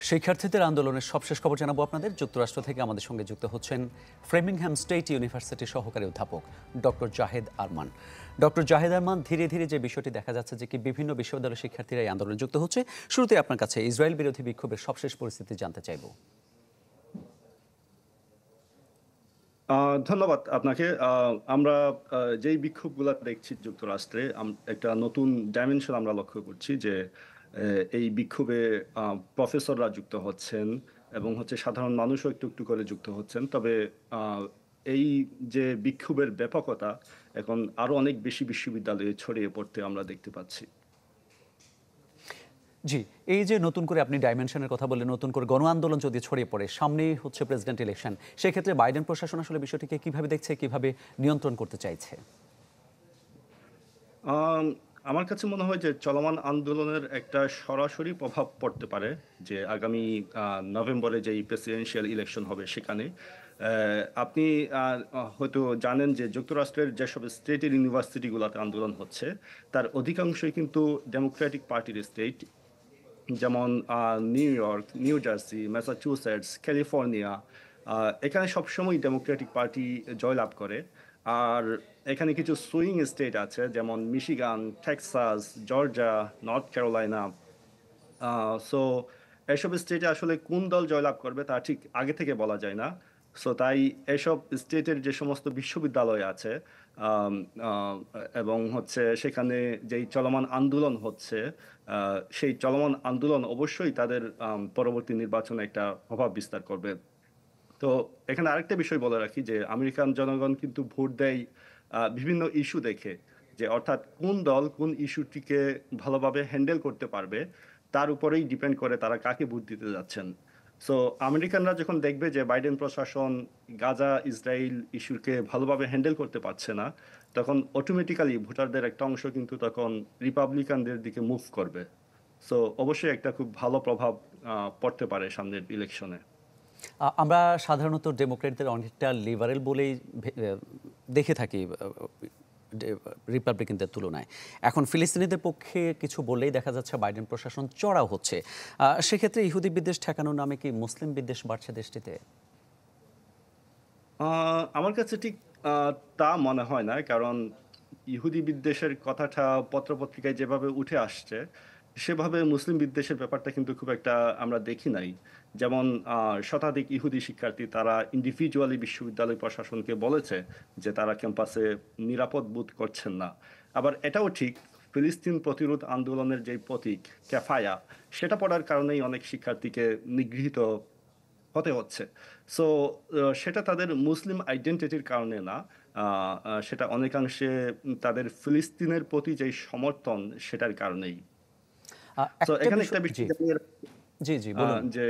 শিক্ষার্থীদের আন্দোলনের সবশেষ খবর জানাবো আপনাদের। যুক্তরাষ্ট্র থেকে আমাদের সঙ্গে যুক্ত হচ্ছেন ফ্রেমিংহ্যাম স্টেট ইউনিভার্সিটির সহকারী অধ্যাপক ডক্টর জাহেদ আরমান। ডক্টর জাহেদ আরমান, ধীরে ধীরে যে বিষয়টি দেখা যাচ্ছে যে কি বিভিন্ন বিশ্ববিদ্যালয়ের শিক্ষার্থীরা এই আন্দোলনে যুক্ত হচ্ছে, শুরুতে আপনার কাছে ইসরায়েল বিরোধী বিক্ষোভের সবশেষ পরিস্থিতি জানতে চাইব। ধন্যবাদ আপনাকে। আমরা যেই বিক্ষোভগুলো দেখছি যুক্তরাষ্ট্রে, একটা নতুন ডাইমেনশন আমরা লক্ষ্য করছি যে এই বিক্ষোভে প্রফেসররা যুক্ত হচ্ছেন এবং সাধারণ মানুষও একটু একটু করে যুক্ত হচ্ছেন। তবে আহ, এই যে বিক্ষোভের ব্যাপকতা এখন আরো অনেক বেশি বিশ্ববিদ্যালয়ে ছড়িয়ে পড়তে আমরা দেখতে পাচ্ছি। জি, এই যে নতুন করে আপনি ডাইমেনশনের কথা বললেন, নতুন করে গণ আন্দোলন যদি ছড়িয়ে পড়ে, সামনেই হচ্ছে প্রেসিডেন্ট ইলেকশন, সেক্ষেত্রে বাইডেন প্রশাসন আসলে বিষয়টিকে কিভাবে দেখছে, কিভাবে নিয়ন্ত্রণ করতে চাইছে? আম, আমার কাছে মনে হয় যে চলমান আন্দোলনের একটা সরাসরি প্রভাব পড়তে পারে, যে আগামী নভেম্বরে যেই প্রেসিডেন্সিয়াল ইলেকশন হবে সেখানে আপনি হয়তো জানেন যে যুক্তরাষ্ট্রের যেসব স্টেটের ইউনিভার্সিটিগুলোতে আন্দোলন হচ্ছে তার অধিকাংশই কিন্তু ডেমোক্রেটিক পার্টির স্টেট। যেমন new York, new jersey, Massachusetts, California, এখানে সবসময় ডেমোক্রেটিক পার্টি জয়লাভ করে। আর এখানে কিছু সুইং স্টেট আছে, যেমন Michigan, Texas, Georgia, north Carolina. So এসব স্টেটে আসলে কোন দল জয়লাভ করবে তা ঠিক আগে থেকে বলা যায় না। সো তাই এসব স্টেটের যে সমস্ত বিশ্ববিদ্যালয় আছে, আম, আহ, এবং সেখানে যেই চলমান আন্দোলন হচ্ছে, সেই চলমান আন্দোলন অবশ্যই তাদের পরবর্তী নির্বাচনে একটা প্রভাব বিস্তার করবে। তো এখানে আরেকটা বিষয় বলে রাখি যে আমেরিকান জনগণ কিন্তু ভোট দেয় বিভিন্ন ইস্যু দেখে, যে অর্থাৎ কোন দল কোন ইস্যুটিকে ভালোভাবে হ্যান্ডেল করতে পারবে তার উপরেই ডিপেন্ড করে তারা কাকে ভোট দিতে যাচ্ছেন। সো আমেরিকানরা যখন দেখবে যে বাইডেন প্রশাসন গাজা ইসরায়েল ইস্যুকে ভালোভাবে হ্যান্ডেল করতে পারছে না, তখন অটোমেটিক্যালি ভোটারদের একটা অংশ কিন্তু তখন রিপাবলিকানদের দিকে মুভ করবে। সো অবশ্যই একটা খুব ভালো প্রভাব পড়তে পারে সামনের ইলেকশনে। আমরা সাধারণত ডেমোক্রেটদের অনেকটা লিবারেল বলেই দেখে থাকি রিপাবলিকানদের তুলনায়। এখন ফিলিস্তিনিদের পক্ষে কিছু বললেই দেখা যাচ্ছে বাইডেন প্রশাসন চড়াও হচ্ছে। সেক্ষেত্রে ইহুদি বিদ্বেষ ঠেকানোর নামে কি মুসলিম বিদ্বেষ বাড়ছে দেশটিতে? আমার কাছে ঠিক তা মনে হয় না, কারণ ইহুদি বিদ্বেষের কথাটা পত্রপত্রিকায় যেভাবে উঠে আসছে সেভাবে মুসলিম বিদ্বেষের ব্যাপারটা কিন্তু খুব একটা আমরা দেখি নাই। যেমন শতাধিক ইহুদি শিক্ষার্থী তারা ইন্ডিভিজুয়ালি বিশ্ববিদ্যালয় প্রশাসনকে বলেছে যে তারা ক্যাম্পাসে নিরাপদ বোধ করছেন না। আবার এটাও ঠিক, ফিলিস্তিন প্রতিরোধ আন্দোলনের যে প্রতীক ক্যাফায়া, সেটা পড়ার কারণেই অনেক শিক্ষার্থীকে নিগৃহীত হতে হচ্ছে। সো সেটা তাদের মুসলিম আইডেন্টিটির কারণে না, সেটা অনেকাংশে তাদের ফিলিস্তিনের প্রতি যে সমর্থন সেটার কারণেই। সো একটা এখানে একটা বিষয়, জি বিষয় জানিয়ে জি জি বলুন। যে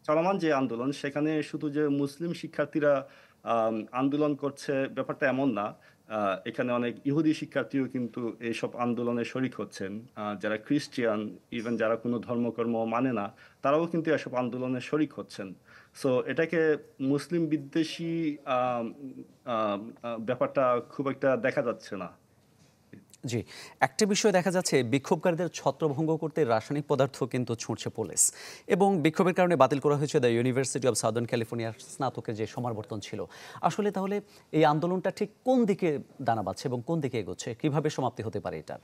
চলমান যে আন্দোলন সেখানে শুধু যে মুসলিম শিক্ষার্থীরা আন্দোলন করছে ব্যাপারটা এমন না। এখানে অনেক ইহুদি শিক্ষার্থীও কিন্তু এইসব আন্দোলনে শরিক হচ্ছেন। যারা খ্রিস্টিয়ান, ইভেন যারা কোনো ধর্মকর্ম মানে না, তারাও কিন্তু এসব আন্দোলনে শরিক হচ্ছেন। সো এটাকে মুসলিম বিদ্বেষী আম, আম, ব্যাপারটা খুব একটা দেখা যাচ্ছে না। জি, একটা বিষয় দেখা যাচ্ছে, বিক্ষোভকারীদের ছত্রভঙ্গ করতে রাসায়নিক পদার্থ কিন্তু ছুঁড়ছে পুলিশ, এবং বিক্ষোভের কারণে বাতিল করা হয়েছে দ্য ইউনিভার্সিটি অব সাউদার্ন ক্যালিফোর্নিয়ার স্নাতকের যে সমাবর্তন ছিল। আসলে তাহলে এই আন্দোলনটা ঠিক কোন দিকে দানা বাঁধছে এবং কোন দিকে এগোচ্ছে, কিভাবে সমাপ্তি হতে পারে এটার?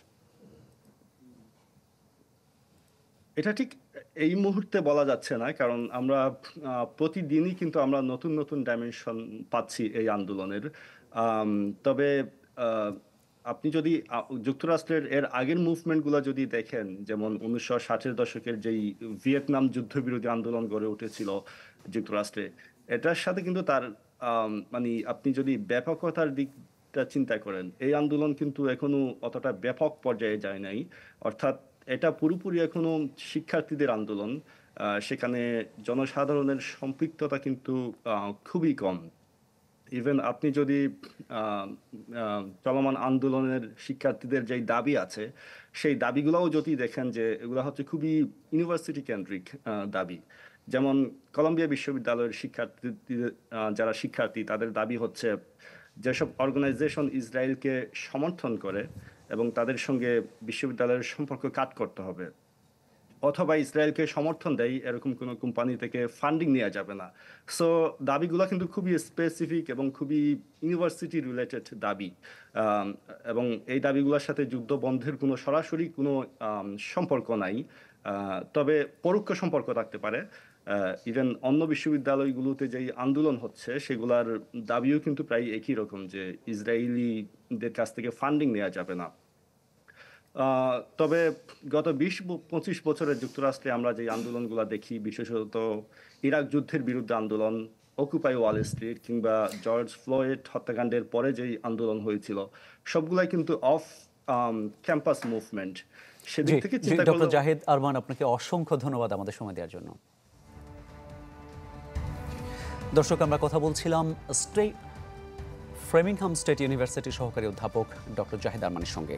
এটা ঠিক এই মুহূর্তে বলা যাচ্ছে না, কারণ আমরা প্রতিদিনই কিন্তু আমরা নতুন নতুন ডাইমেনশন পাচ্ছি এই আন্দোলনের। আম, তবে আহ, আপনি যদি যুক্তরাষ্ট্রের এর আগের মুভমেন্টগুলো যদি দেখেন, যেমন 1960-এর দশকের যেই ভিয়েতনাম যুদ্ধবিরোধী আন্দোলন গড়ে উঠেছিল যুক্তরাষ্ট্রে, এটার সাথে কিন্তু তার মানে আপনি যদি ব্যাপকতার দিকটা চিন্তা করেন, এই আন্দোলন কিন্তু এখনো অতটা ব্যাপক পর্যায়ে যায় নাই। অর্থাৎ এটা পুরোপুরি এখনো শিক্ষার্থীদের আন্দোলন। সেখানে জনসাধারণের সম্পৃক্ততা কিন্তু খুবই কম। ইভেন আপনি যদি আহ, চলমান আন্দোলনের শিক্ষার্থীদের যেই দাবি আছে সেই দাবিগুলোও যদি দেখেন, যে এগুলো খুবই ইউনিভার্সিটি কেন্দ্রিক দাবি। যেমন কলম্বিয়া বিশ্ববিদ্যালয়ের শিক্ষার্থীদের, যারা শিক্ষার্থী তাদের দাবি যেসব অর্গানাইজেশন ইসরায়েলকে সমর্থন করে এবং তাদের সঙ্গে বিশ্ববিদ্যালয়ের সম্পর্ক কাট করতে হবে। অথবা ইসরায়েলকে সমর্থন দেয় এরকম কোনো কোম্পানি থেকে ফান্ডিং নেওয়া যাবে না। সো দাবিগুলো কিন্তু খুবই স্পেসিফিক এবং খুবই ইউনিভার্সিটি রিলেটেড দাবি। আম, এবং এই দাবিগুলোর সাথে যুদ্ধ বন্ধের কোনো সরাসরি কোনো সম্পর্ক নাই। তবে পরোক্ষ সম্পর্ক থাকতে পারে। ইভেন অন্য বিশ্ববিদ্যালয়গুলোতে যেই আন্দোলন হচ্ছে সেগুলার দাবিও কিন্তু প্রায় একই রকম, যে ইসরায়েলিদের কাছ থেকে ফান্ডিং নেওয়া যাবে না। তবে গত ২০-২৫ বছরের যুক্তরাষ্ট্রে আমরা যে আন্দোলনগুলো দেখি, বিশেষত ইরাক যুদ্ধের বিরুদ্ধে আন্দোলন, অকুপাই ওয়াল স্ট্রিট কিংবা জর্জ ফ্লয়েড হত্যাকাণ্ডের পরে যেই আন্দোলন হয়েছিল, সবগুলাই কিন্তু অফ ক্যাম্পাস মুভমেন্ট। সেদিক জি থেকে জি চিন্তা ডক্টর করলে জাহিদ আরমান, আপনাকে অসংখ্য ধন্যবাদ আমাদের সময় দেওয়ার জন্য। দর্শক, আমরা কথা বলছিলাম ফ্রেমিংহাম স্টেট ইউনিভার্সিটির সহকারী অধ্যাপক ডক্টর জাহিদ আরমানের সঙ্গে।